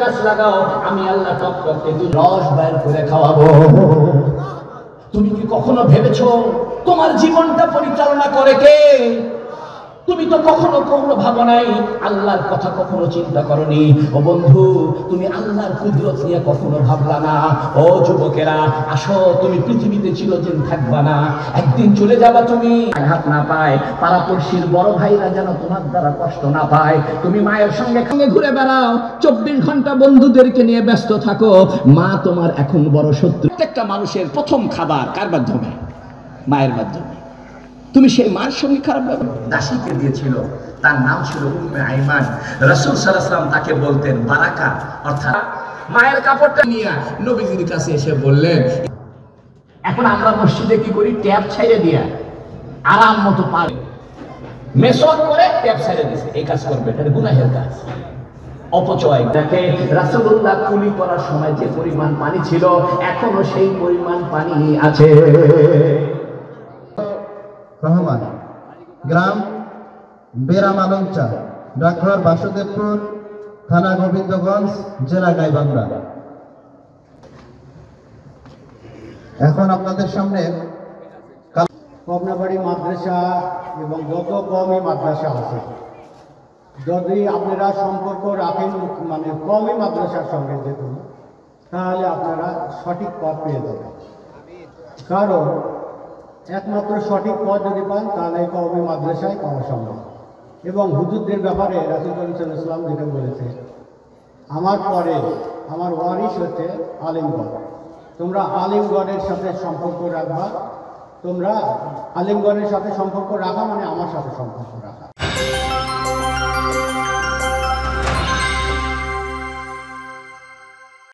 গাছ লাগাও, আমি আল্লাহ টক টকে রস বের করে খাওয়াবো। তুমি কি কখনো ভেবেছো তোমার জীবনটা পরিচালনা করে কে? তুমি তো কখনো ভাবো নাই, আল্লাহর কথা কখনো চিন্তা করনি। ও বন্ধু, তুমি আল্লাহর কুদরত নিয়ে কখনো ভাবলা না। ও যুবকেরা, আসো, তুমি পৃথিবীতে চিরদিন থাকবা না, একদিন চলে যাবা। তুমি আঘাত না পায়, পাড়াপড়শির বড় ভাইরা যেন তোমার দ্বারা কষ্ট না পায়। তুমি মায়ের সঙ্গে ঘুরে বেড়াও, 24 ঘন্টা বন্ধুদেরকে নিয়ে ব্যস্ত থাকো। মা তোমার এখন বড় শত্রু। প্রত্যেকটা মানুষের প্রথম খাবার কার মাধ্যমে? মায়ের মাধ্যমে। তুমি সেই মার সঙ্গে খারাপ ব্যবহার দাসীকে দিয়েছিল, তার নাম ছিল উম্মে আইমান। রাসূল সাল্লাল্লাহু আলাইহি ওয়াসাল্লাম তাকে বলতেন বারাকা, অর্থাৎ মায়ের কাপড়টা নিয়ে নবীজির কাছে এসে বললেন। এখন আমরা মসজিদে কি করি? ট্যাপ ছেড়ে দিয়া আরাম মতো পানি মেসওয়াক করে ট্যাপ ছেড়ে দিয়েছে। এই কাজ করবে, এটা গুনাহের কাজ, অপচয়। দেখে রাসূলুল্লাহ কুলি করার সময় যে পরিমাণ পানি ছিল, এখনো সেই পরিমাণ পানি আছে। রহমান, গ্রাম বেরামালঞ্চা, ডাকঘর বাসুদেবপুর, থানা গোবিন্দগঞ্জ, জেলা গাইবান্ধা। এখন আপনাদের সামনে কমনাবাড়ি মাদ্রাসা এবং যত কমই মাদ্রাসা আছে, যদি আপনারা সম্পর্ক রাখেন, মানে কমই মাদ্রাসার সঙ্গে দেখুন, তাহলে আপনারা সঠিক পথ পেয়ে যাবেন। কারণ একমাত্র সঠিক পথ যদি পান, তাহলে কওমি মাদ্রাসায় পাওয়া সম্ভব। এবং হুজুরদের ব্যাপারে রাসূল করিম সাল্লাল্লাহু আলাইহি ওয়াসাল্লাম যেটা বলেছে, আমার পরে আমার ওয়ারিস হচ্ছে আলিমগণ। তোমরা আলিমগণের সাথে সম্পর্ক রাখবা। তোমরা আলিমগণের সাথে সম্পর্ক রাখা মানে আমার সাথে সম্পর্ক রাখা।